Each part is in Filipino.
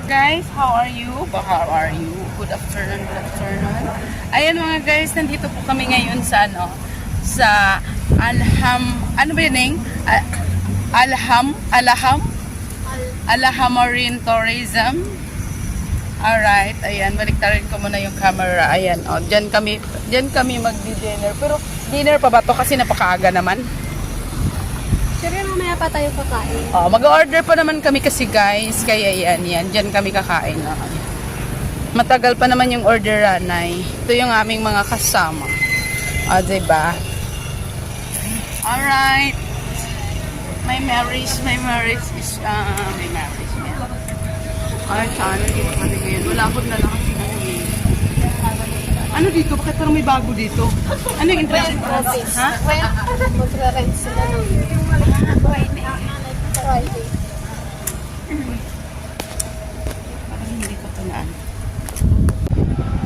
guys, how are you? How are you? Good afternoon, good afternoon. Ayan mga guys, nandito po kami ngayon sa sa ano ba yun, Ning? Alham Marine Tourism. Alright, ayan, baliktarin ko muna yung camera. Ayan, dyan kami magdi-dinner. Pero dinner pa ba to kasi napakaaga naman? Sure, mamaya pa tayo kakain. Mag-order pa naman kami kasi guys. Kaya yan. Diyan kami kakain. Matagal pa naman yung orderan ay. Ito yung aming mga kasama. Diba? Alright. May marriage is, may marriage. Alright, sana dito kami ngayon. Malapot na lang kasi ano dito? Bakit parang may bago dito? Ano yung impression ko? Ha? Mag-rent sila ng Friday. Parang hindi ko tunaan.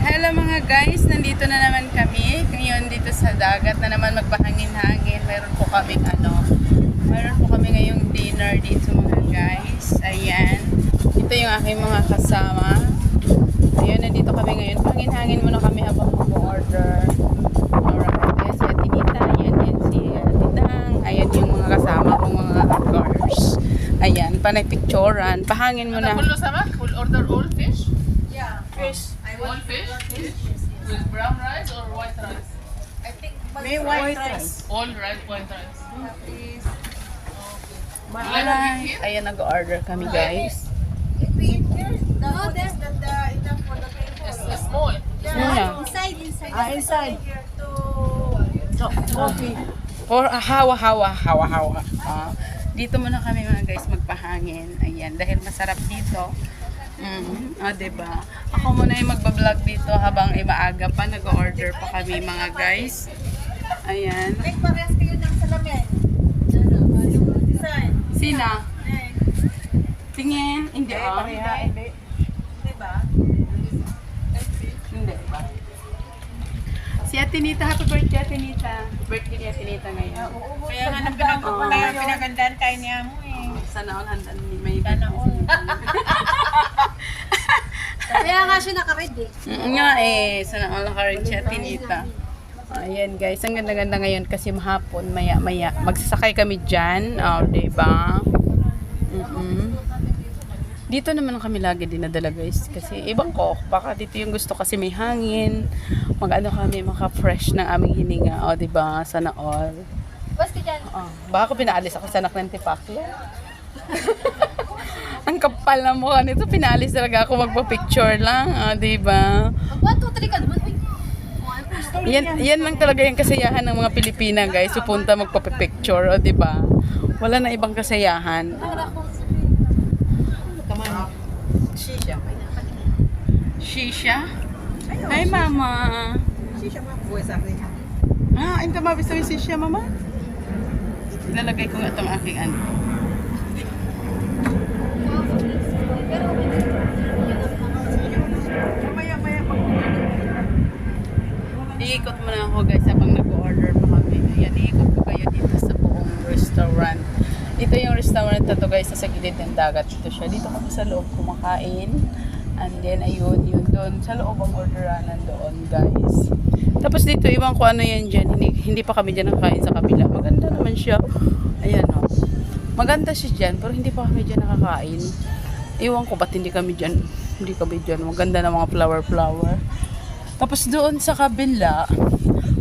Hello mga guys, nandito na naman kami. Ngayon dito sa dagat na naman magbahangin-hangin. Meron po kami ngayong dinner dito mga guys. Ayan. Ito yung aking mga kasama. Ayan, nandito kami ngayon. Pahangin-hangin muna kami habang mag-order. Alright, ayan si Atinita. Ayan si Atitang. Ayan yung mga kasama kong mga girls. Ayan, panay picturean. Pahangin muna. Full sama? Full order all fish? Yeah. Fish. All fish? With brown rice or white rice? I think May white rice. All rice, white rice. Alright. Ayan, nag-order kami guys. if we eat here, the food is not enough for the people. It's small. Yeah. Inside. Inside. Here to Coffee. Or hawa. Dito muna kami mga guys magpahangin. Ayan, dahil masarap dito. Diba? Ako muna yung magbablog dito habang maaga pa. Nag-order pa kami mga guys. Ayan. Ay, parehas kayo ng salamin. Design. Sina? Tingin. Hindi Hindi. Diba? Hindi ba? Si Atinita, happy birthday Atinita. Birthday ni Atinita ngayon. Kaya nga pinagandaan tayo niya mo eh. Sana all handa ni may Sana all. Kaya nga siya naka-red eh. nga sana all naka-red si Atinita. Ayan guys, ang ganda-ganda ngayon kasi mahapon, maya-maya. Magsasakay kami dyan. Diba? Dito naman kami lagi dinadala guys. Kasi ibang ko, baka dito yung gusto kasi may hangin. Mag-ano kami, maka-fresh ng aming hininga. Diba? Sana all. Bas ka dyan. Baka ko pinaalis ako sa anak ng tipaklo. Ang kapal na mukha nito. Pinaalis talaga ako magpa-picture lang. Diba? Mag 1, 2, 3 ka naman. Yan lang talaga yung kasayahan ng mga Pilipina guys. Pupunta magpa-picture. Diba? Wala na ibang kasayahan. Shisha? Ay, mama. Shisha mga buhay sa akin. Ang tamabi sa shisha, mama? Ilalagay ko nga itong aking ano. Iikot mo na ako guys habang nag-order pa kami. Ayan, iikot ko kayo dito sa buong restaurant. Ito yung restaurant na to guys, sa gilid ng dagat. Ito siya. Dito kami sa loob kumakain. And then, ayun, yun doon. Sa loob ang orderanan doon, guys. Tapos dito, ibang ko ano yan dyan. Hindi pa kami dyan nakakain sa kabila. Maganda naman siya. Ayan, o. Maganda siya dyan, pero hindi pa kami dyan nakakain. Iwan ko ba't hindi kami dyan. Hindi kami dyan. Maganda na mga flower. Tapos doon sa kabila,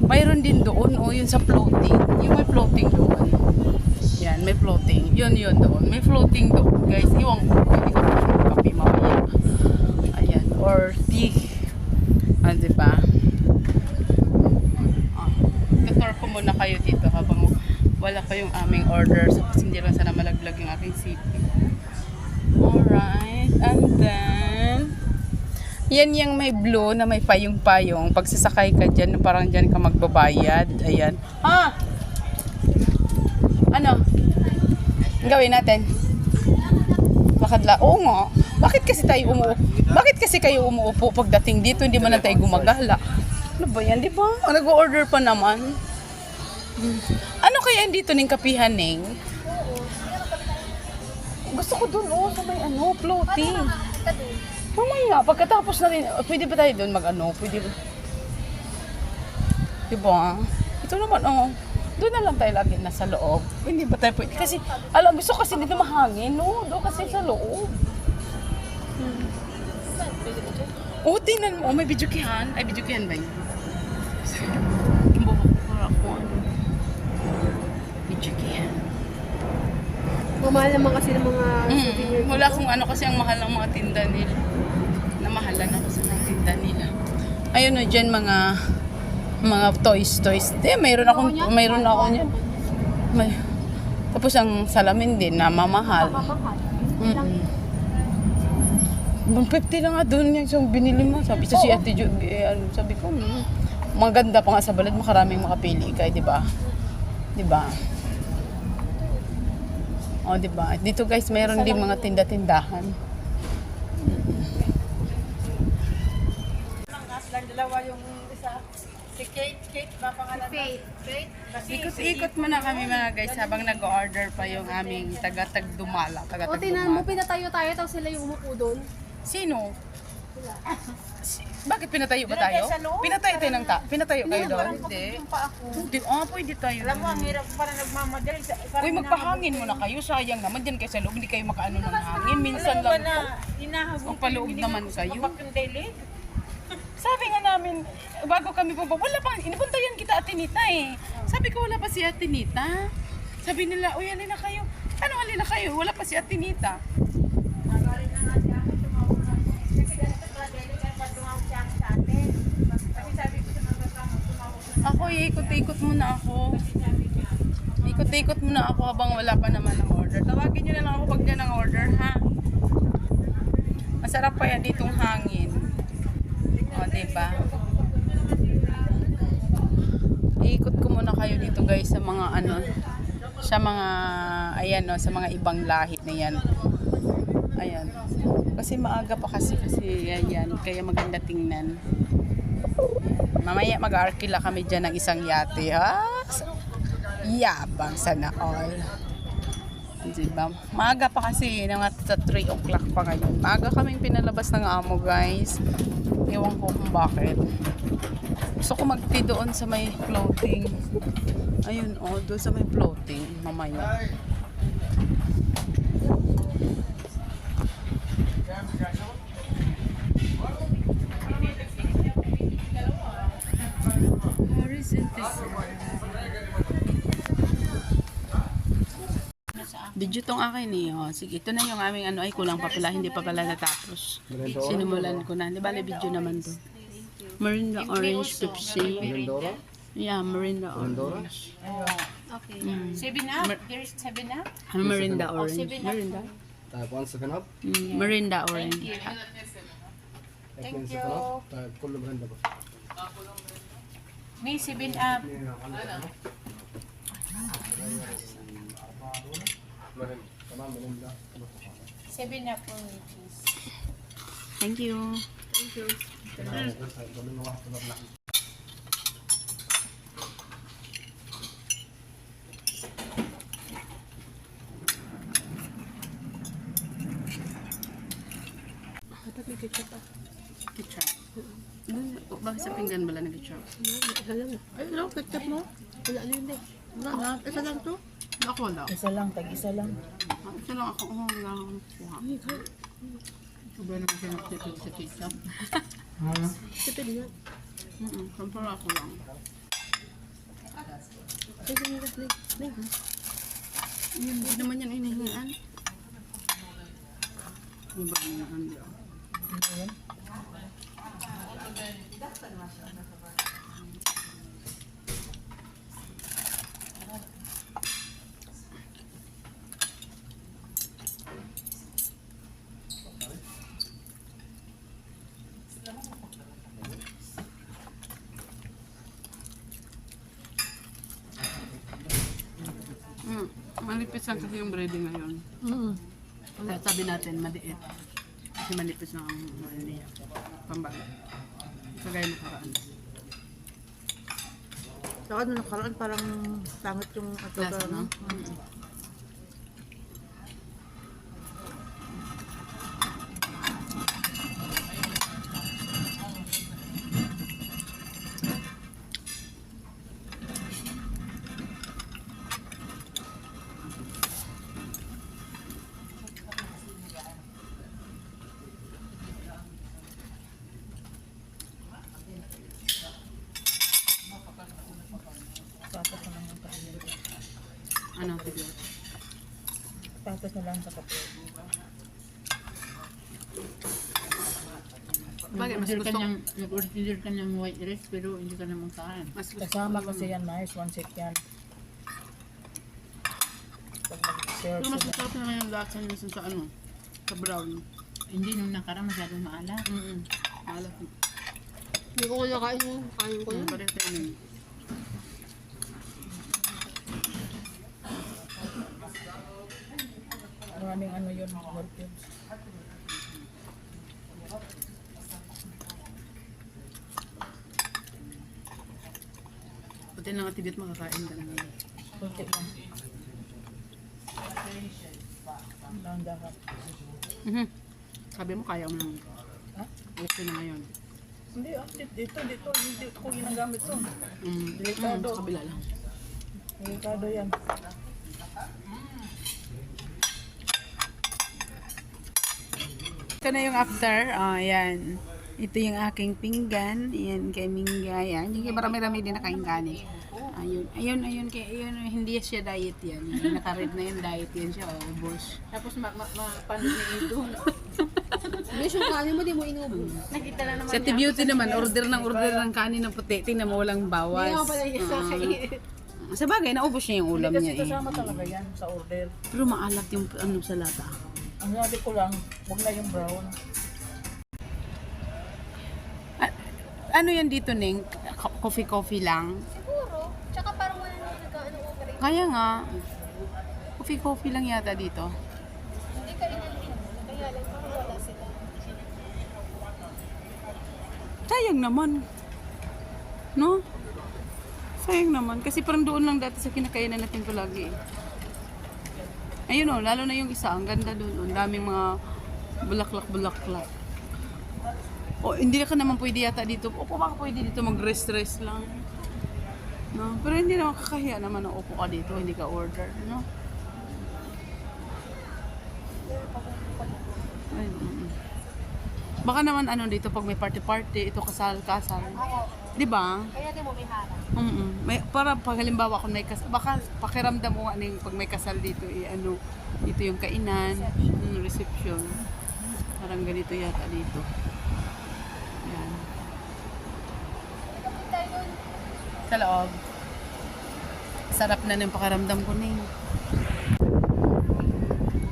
mayroon din doon, yun sa floating. Yung may floating doon. Yan, may floating. Yun doon. May floating doon, guys. Iwan ko. Hindi ko kape mamaya. Ayan. Or tea. Diba? Tutor ko muna kayo dito habang wala pa yung aming order. So, kasi hindi lang sana malaglag yung aking city. Alright. And then, yan yung may blue na may payong-payong. Pag sasakay ka dyan, parang dyan ka magbabayad. Ayan. Ano? Ang gawin natin? Lakad-la. Oo nga. Bakit kasi kayo umuupo pagdating dito, hindi man lang tayo gumagala? Ano ba yan, di ba? Nag-order pa naman. Ano kaya dito ning kapihan, Ning? Gusto ko dun, sa may floating. ka doon. Mamaya, pagkatapos na rin, pwede ba tayo doon mag-ano? Pwede ba? Diba? Ito naman, oh. Doon na lang tayo lagi nasa loob. Hindi ba tayo pwede? Kasi, alam, gusto kasi dito mahangin, no? Doon kasi sa loob. Oh, tingnan mo. Oh, may videokihan. Ay, videokihan ba yun? Yung buhok ko para ako, ano? Videokihan. Mamahal naman kasi ng mga souvenir. Wala kung ano kasi ang mahal ng mga tinda nila. Namahalan ako sa mga tinda nila. Ayun o, dyan mga toys. Mayroon ako niyan. May, tapos ang salamin din na mamahal. Mamahal. 150 na nga doon yung binili mo. Sabi sa si Ate Jo, sabi ko, maganda pa nga sa balad, makaraming makapili ka, di ba? Di ba? O, di ba? Dito guys, mayroon din mga tinda-tindahan. Dalawa yung isa. Si Kate ba pangalan? Faith. Ikot mo na kami mga guys habang nag-order pa yung aming taga-Tagdumala. O, tinan mo, pinatayo tayo, tapos sila yung umupo doon. Sino? Bakit pinatayo ba tayo? Pinatayo tayo ng pinatayo kayo doon? Hindi. Hindi. Pwede tayo. Alam mo, ang hirap para nagmamadali. Uy, magpahangin muna kayo. Sayang naman. Diyan kayo sa loob. Hindi kayo makaano ng hangin. Minsan lang po. Inahabot. Magpaloob naman kayo. Bakit daily? Sabi nga namin, bago kami pupunta, wala pa. Inupuntayan kita Ate Nita eh. Sabi ko, wala pa si Ate Nita. Sabi nila, uy, alin na kayo. Ano, alin na kayo? Wala pa si Ate Nita. Ako, ikot-ikot muna ako. Ikot-ikot muna ako habang wala pa naman ang order. Tawagin nyo na lang ako pag dyan ang order, ha? Masarap pa yan ditong hangin. O, diba? Iikot ko muna kayo dito guys sa mga ano, sa mga, ayan o, sa mga ibang lahi na yan. Ayan. Kasi maaga pa kasi ayan, kaya maganda tingnan. Mamaya mag-arkila kami dyan ng isang yate, ha? Yabang sana all. Diba? Maaga pa kasi, mga 3 o'clock pa ngayon. Maaga kaming pinalabas ng amo, guys. Ewan ko kung bakit. Gusto ko mag-tea doon sa may floating. Ayun, oh, doon sa may floating. Mamaya. Video tong akin eh. Oh. Sige, ito na yung aming ano. Ay, kulang pa pala. Hindi pa pala natapos. Sinimulan ko na. Di ba, video naman to. Mirinda Orange Pepsi. Yeah, Mirinda Orange. Okay. 7 up? There's 7 up? Mirinda Orange. Mirinda. Type 1 7 up. Mirinda Orange. Thank you. Type كله برندا بس. May 7 up. تمام برندا. 7 up for me, please. Thank you. Dapat may ketchup pa. Ketchup. Bakit sa pinggan wala na ketchup? Isa lang. Ay, no, ketchup mo. Wala na yun eh. Isa lang to. Ako wala. Isa lang, tag-isa lang. Ito lang ako. Oh, wala akong kuha. Sobra naman siya nakatipid sa ketchup. Tipid nga. Kampara ako lang. Kasi nga kasi. Hindi naman yan inihingaan. Ano ba inihingaan dyan? Malipis lang kasi yung breading ngayon. Kaya sabi natin, maliit. Kasi malipis na ang breading. Pambala. Kagaya nakaraan. Saka nung nakaraan parang pangit yung ato. Lasa, no? Gatas na lang sa kape. Bagay, mas Nag-order gusto ka niyang, nag-order ka niyang white rice pero hindi ka naman kain. mas gusto Kasama kasi yan, mais, one set yan. Pag nag-serve Pero mas sila. masarap naman yung lasa niya sa ano, sa brown. Hindi nung nakarang masyadong maalat. Alat. Hindi ko kaya kain yun. Kain ko yun. Pareho tayo nun. Maraming ano yun, more cubes. Pati ng atibit makakain ka naman. Kunti lang. Ang dapat. Sabi mo kaya mo nang Ha? gusto na ngayon. Hindi, dito ko ginagamit to. Delikado. Sa kabila lang. Delikado yan. Ito na yung after. Ayan. Ito yung aking pinggan. Ayan, kay Mingga. Ayan. Yung marami-rami din na kain kanin. Ayun. Ayun, hindi siya diet yan. Yung nakaread na yung diet yan siya. Oh, boss. Tapos mapanood ni ito. Besh, yung kanin mo, di mo inubos. Nakita na naman Sa T-Beauty naman, order ng kanin ng puti. Tingnan mo, walang bawas. Hindi naman pala yung sa Sa bagay, naubos niya yung ulam Kasi niya eh. kasama talaga yan sa order. Pero maalat yung ano sa lata. Ang sabi ko lang, huwag na yung brown. Ano yan dito, Ning? Coffee lang? Siguro. Tsaka parang wala nang nag-ano offering. Kaya nga. Coffee lang yata dito. Hindi ka rin ang kaya lang parang wala sila. Sayang naman. No? Sayang naman. Kasi parang doon lang dati sa kinakainan natin palagi eh. Ayun o, lalo na yung isa. Ang ganda doon. Ang daming mga bulaklak. O, hindi ka naman pwede yata dito. O, baka pwede dito mag-rest lang. No? Pero hindi naman kakahiya naman na upo ka dito. Hindi ka order. No? Ay, baka naman ano dito pag may party, ito kasal. Di ba? Kaya di mo may harap. May, para pag halimbawa kung may kasal, baka pakiramdam mo ano yung pag may kasal dito, ano, ito yung kainan, yung reception. Parang ganito yata dito. Yan. Sa loob. Sarap na ng pakiramdam ko na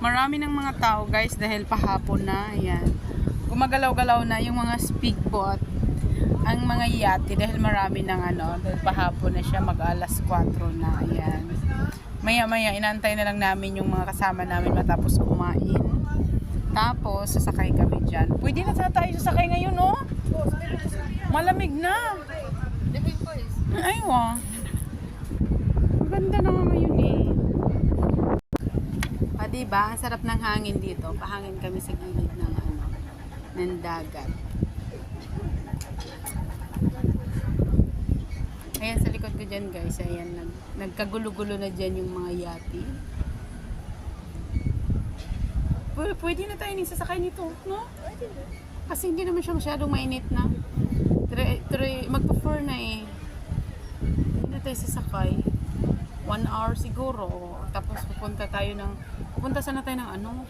Marami ng mga tao guys dahil pahapon na. Ayan. Gumagalaw-galaw na yung mga speedboat. Ang mga yate dahil marami ng ano, dahil pahapon na siya mag-alas 4 na. Ayan. Maya-maya inaantay na lang namin yung mga kasama namin matapos kumain. Tapos sasakay kami dyan. Pwede na sana tayo sasakay ngayon, no? Malamig na. Aywa. Maganda na nga ngayon eh. Diba? Ang sarap ng hangin dito. Pahangin kami sa gilid ng ano, ng dagat. Ayan sa likod ko dyan guys. Ayan, nagkagulo-gulo na dyan yung mga yati. Pwede na tayo sasakay nito, no? Kasi hindi naman siya masyadong mainit na. Magpa-4 na eh. Hindi na tayo sasakay. 1 hour siguro. Tapos pupunta sana tayo ng ano.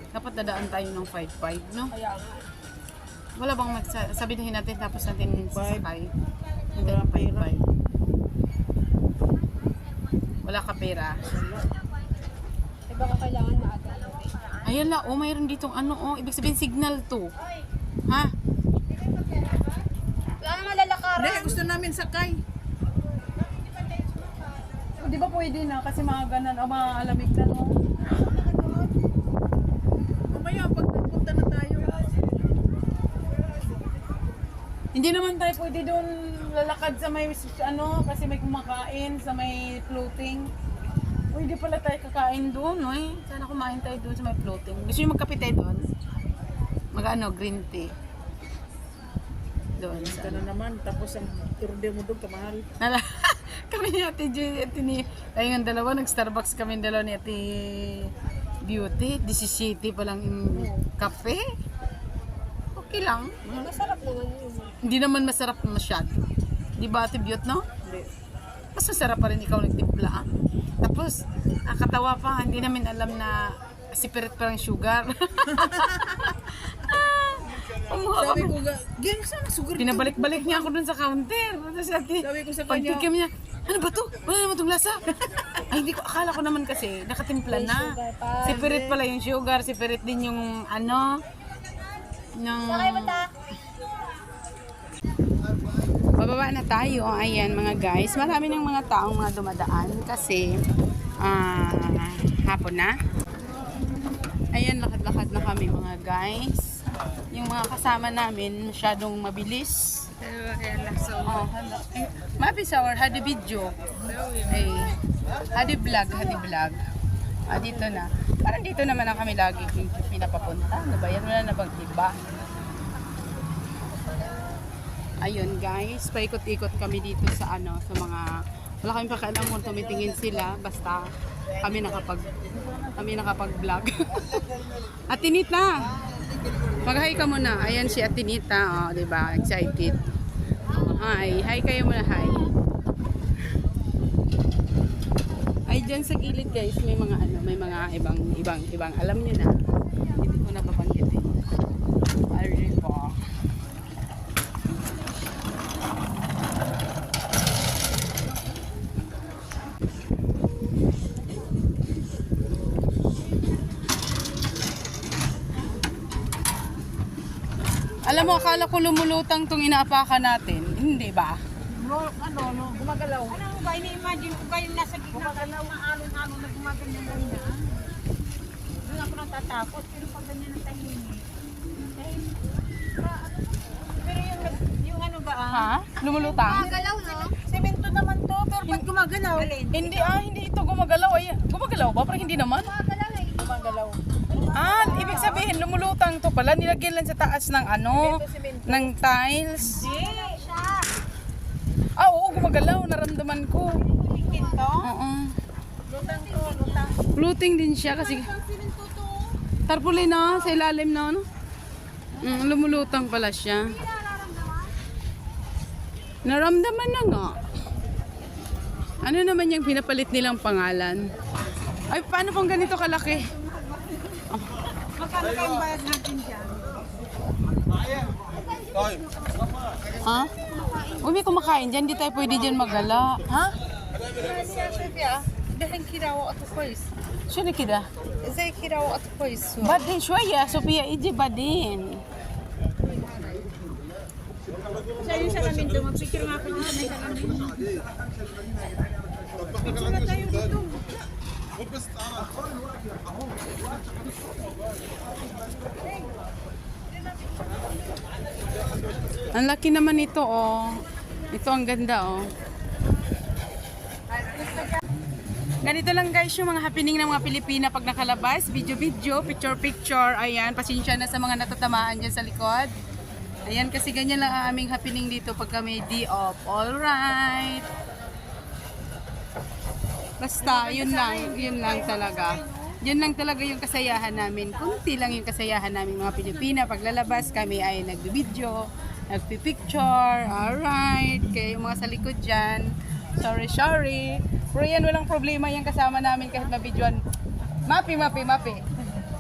Dapat dadaan tayo ng 5-5, no? Wala bang sabihin natin tapos natin sasakay? Hindi, 5-5. Wala ka pera. Eh baka kailangan na ata. Ayun la, mayroon ditong ano, ibig sabihin signal to. Ha? Wala naman lalakaran. Hindi, gusto namin sakay. Di ba pwede na? Kasi mga ganan o mga alamig na, no? Mamaya, pag nagpunta na tayo. Hindi naman tayo pwede doon lalakad sa may, ano, kasi may kumakain, sa may floating. Pwede pala tayo kakain doon, no? Sana kumain tayo doon sa may floating. Gusto nyo magkape tayo doon? Mag-ano, green tea. Doon sa Gano'n naman, tapos ang order mo doon, kamahal. Kami ni Ate Joy, tayo ng dalawa, nag-Starbucks kami dalawa ni Ate Beauty. 17 pa lang yung kape. Okay lang. Masarap naman yun. Hindi naman masarap masyado. Di ba Ate Beauty, no? Hindi. Mas masarap pa rin ikaw nagtimpla. Tapos, ang katawa pa, hindi namin alam na sipirit pa ng sugar. Sabi ko, gang sana sugar. Pinabalik-balik niya ako dun sa counter. Tapos ate, Sabi ko sa kanya, pagtikim niya, ano ba to? Wala naman itong lasa. Ay, hindi ko, akala ko naman kasi, nakatimpla na. Sipirit pala yung sugar, sipirit din yung ano, yung... Bababa na tayo. Ayan mga guys, marami ng mga taong mga dumadaan kasi hapon na. Ayan, lakad-lakad na kami mga guys. Yung mga kasama namin masyadong mabilis. Oh, Mapi Sour, hadi video. Ay, hadi vlog. Dito na. Parang dito naman na kami lagi pinapapunta. Ano ba yan? Wala na bang iba? Ayun guys, paikot-ikot kami dito sa ano, sa mga, wala kami pakialam kung tumitingin sila, basta kami nakapag-vlog. Atinita! Mag-hi ka muna. Ayan si Atinita, oh, 'di ba? Excited. Hi kayo muna, hi. Ay diyan sa gilid guys, may mga ano, may mga ibang alam niyo na. Hindi ko na babanggitin. Ari po. Alam mo, akala ko lumulutang tong inaapakan natin. Hindi ba? gumagalaw. Ano mo ba, ini-imagine ko ba yung nasa gitna kayo, maalon-alon na gumaganyan mo na? Doon ako natatakot, pero pag ganyan ang tahimik. Pero yung ano ba Ha? Lumulutang? Gumagalaw, no? Semento naman to, pero pag gumagalaw. Hindi ito gumagalaw. Ay, gumagalaw ba? Parang hindi naman. Gumagalaw. Ibig sabihin, lumulutang to pala. Nilagyan lang sa taas ng ano, ng tiles. Oo, gumagalaw. Naramdaman ko. Ito? Oo. Lutang to, lutang. Floating din siya kasi tarpaulin na sa ilalim na ano. Lumulutang pala siya. Naramdaman na nga. Ano naman yung pinapalit nilang pangalan? Ay, paano pong ganito kalaki? Magkano kayong bayad natin dyan? Ha? Huwag may kumakain dyan. Di tayo pwede dyan magala. Ha? Dahil kirawa at kois. Siya na kida. Zay kirawa at kois. Badin şöyle Sofia iji badin. Sa yung salamin to, mag-picture nga po yung sa salamin. Picture na tayo dito. Ang laki naman ito oh. Ito ang ganda oh. Ganito lang guys yung mga happening ng mga Pilipina pag nakalabas. Video, picture. Ayan, pasensya na sa mga natatamaan dyan sa likod. Ayan, kasi ganyan lang ang aming happening dito pag kami D-off. Alright. Basta, yun lang talaga. Yun lang talaga yung kasayahan namin. Kunti lang yung kasayahan namin mga Pilipina. Pag lalabas, kami ay nagbi-video, nagpi-picture. Alright. Kaya yung mga sa likod dyan, sorry. Pero yan, walang problema yung kasama namin kahit mabidyoan. Mapi.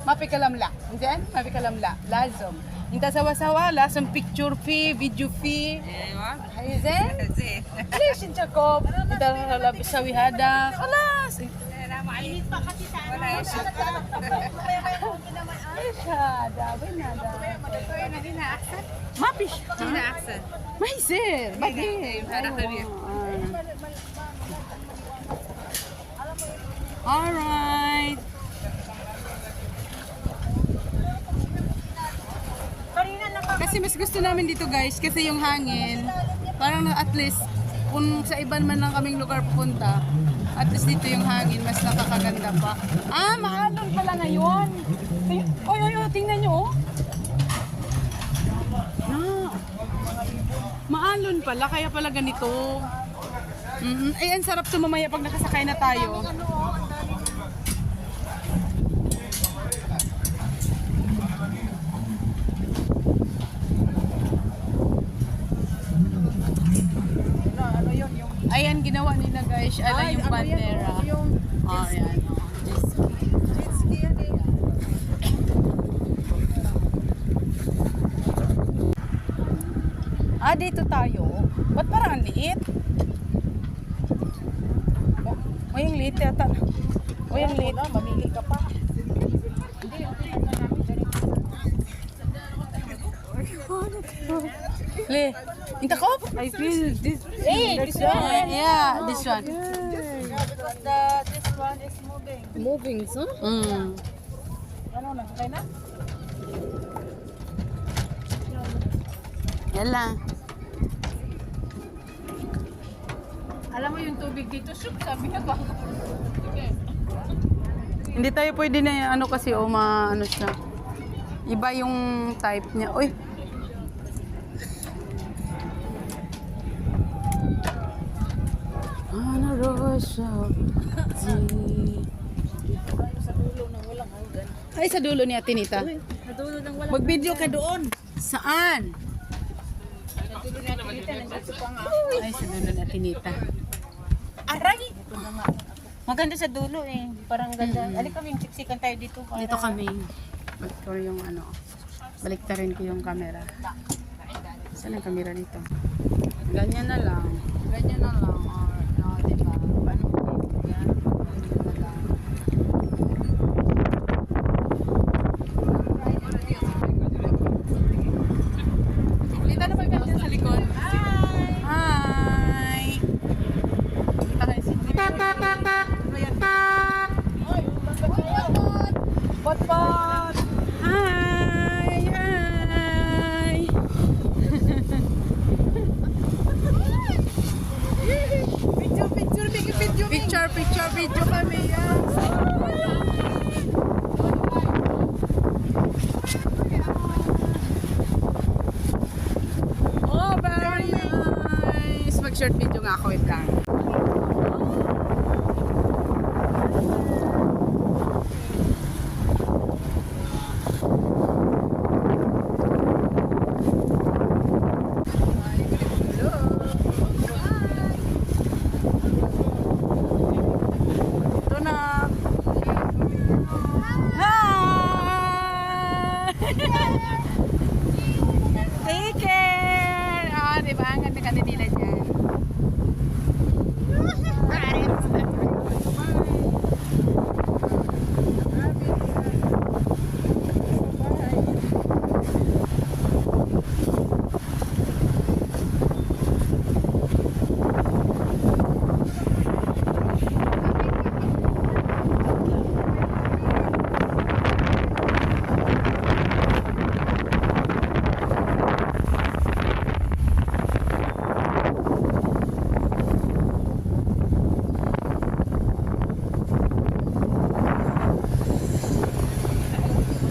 Mapi kalamla. Diyan? Mapi kalamla. Lazom. Inta sawa-sawa, lasong picture fee, video fee. Ayun? Please, Jacob. Inta halabis sa wihada. Kalas. Mainit pa kasi sa ano. Ay, siya. Dawin na. Mapi. Mahisir. Bagay. Alright. Kasi mas gusto namin dito guys kasi yung hangin parang at least kung sa iba man lang kaming lugar pupunta at least dito yung hangin mas nakakaganda pa. Maalon pala ngayon. Oy, tingnan nyo oh. Maalon pala kaya pala ganito. Ay, ang sarap to mamaya pag nakasakay na tayo. Ayan, ginawa nila guys. Ayan yung bandera. Yung Ayan. jet ski yan eh. Ah, dito tayo. Ba't parang ang liit? O, yung liit yata. O, yung liit. Mamili ka pa. Le, inta ko? I feel this. This one. Yeah, this one. This one is moving. Moving, so? Mm. Ano, nagsakay na? Yala. Alam mo yung tubig dito, shoot, sabi niya ba? Hindi tayo pwede na ano kasi o ano siya. Iba yung type niya. Uy. Ana Rosa. Ay, sa dulo ni Ate Nita. Nadulo ng wala. Mag-video ka doon. Saan? Nadulo na dito, nandito pa nga. Ay, sa dulo ni Ate Nita. Aray! Maganda sa dulo eh. Parang ganda. Alin kami, siksikan tayo dito. Para... Dito kami. Balik ko yung ano. Baliktarin ko yung camera. Saan ang camera dito? Ganyan na lang. Ganyan na lang. Or, diba? Paano ko? Yan. Ganyan na lang. Kita na ba ganyan sa likod? Hi! Kita kayo si Pot-pot! Hi! Hi! Picture kami yan! Oh, very nice! Mag-short video nga ako, wait lang. Ito na. Hi! Take care! Ah, diba? Ang ganda-ganda nila dyan.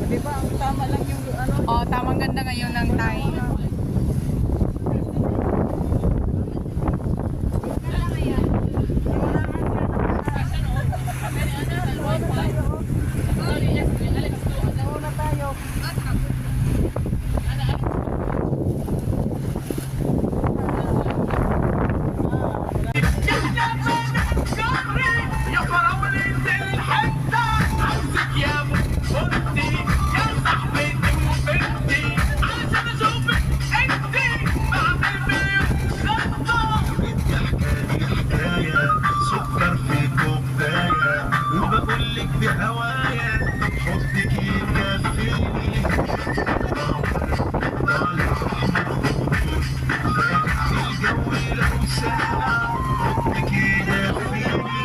Diba, ang tama lang yung ano. Oh, tamang ganda ngayon ng time. سكر في كوباية وبقول لك بهوايا حبك يكفيني طالع الجو لو ساعة حبك يكفيني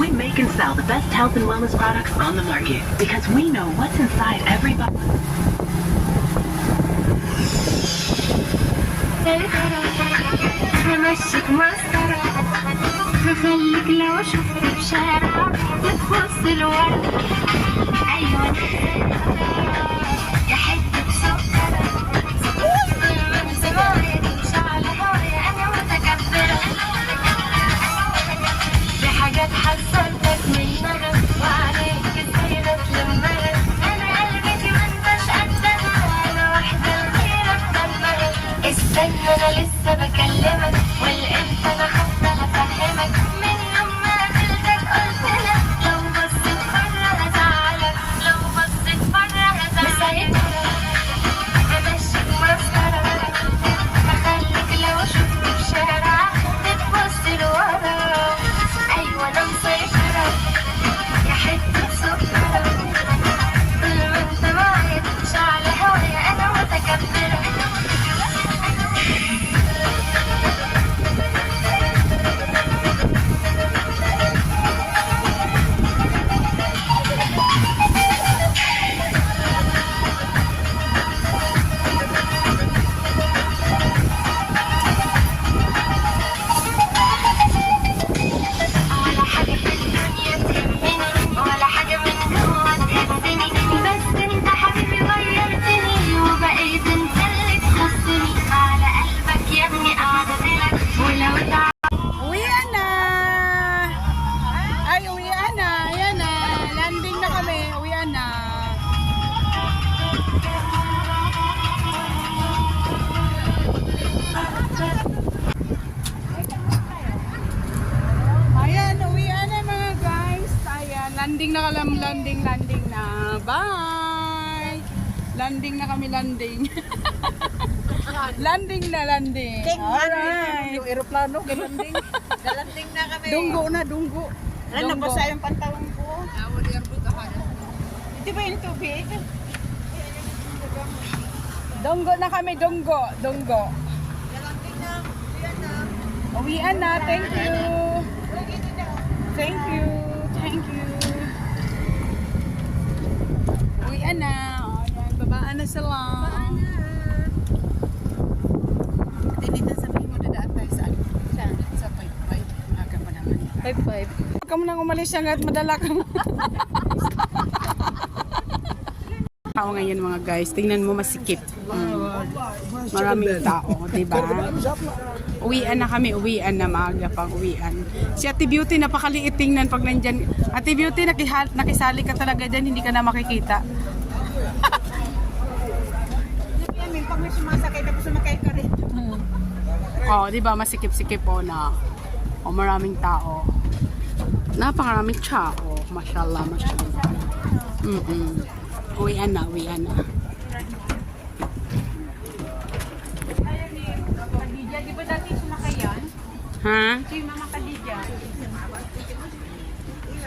We make and sell the best health and wellness products on the market because we know what's inside every bottle. همشيك مسطرة هخليك لو شفتك بشارع تبص الورد أيوة يا حتة سكرة مش على هوايا أنا متكبرة Landing na kalam, landing na. Bye! Landing na kami, landing. Landing na, landing. Alright. Yung aeroplano, galanding. Galanting na kami. Dunggo na, dunggo. Ano, nabasa yung pantalon ko. Di ba yung tubig? Dunggo na kami, dunggo. Dunggo. Uwian na. Thank you. Thank you. Thank you. Uwian na. O, yan. Babaan na sila. Tinita, sabihin mo, dadaan tayo sa ano? Sa 5-5. Aga pa naman. 5-5. Huwag ka mo nang umalis hanggat madala ka mo. Tao ngayon mga guys. Tingnan mo masikip. Maraming tao, diba? Uwian na kami, uwian na, maaga pang uwian. Si Ate Beauty, napakaliit tingnan pag nandyan. Ate Beauty, nakisali ka talaga dyan, hindi ka na makikita. Yan, pag may sumasakay, tapos sumakay ka rin. Oh, diba, masikip-sikip po na. Oh, maraming tao. Napakaraming tao. Mashallah, mashallah. Uwian na, uwian na. Khadija, di ba dati sumakay yan? Ha? Si Mama Khadija.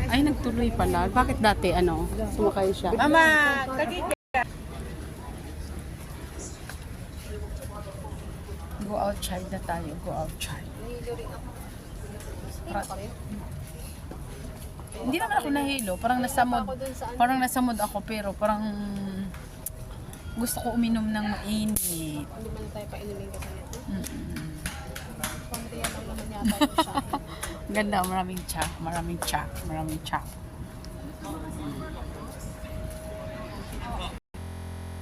Ay, nagtuloy pala. Bakit dati, ano, sumakay siya? Mama Khadija. Go outside na tayo. Go outside. Hindi naman ako nahilo. Parang nasa mood ako. Pero parang gusto ko uminom ng mainit. Hindi man tayo painumin kasi nito. Ganda. Maraming cha. Maraming cha. Maraming cha.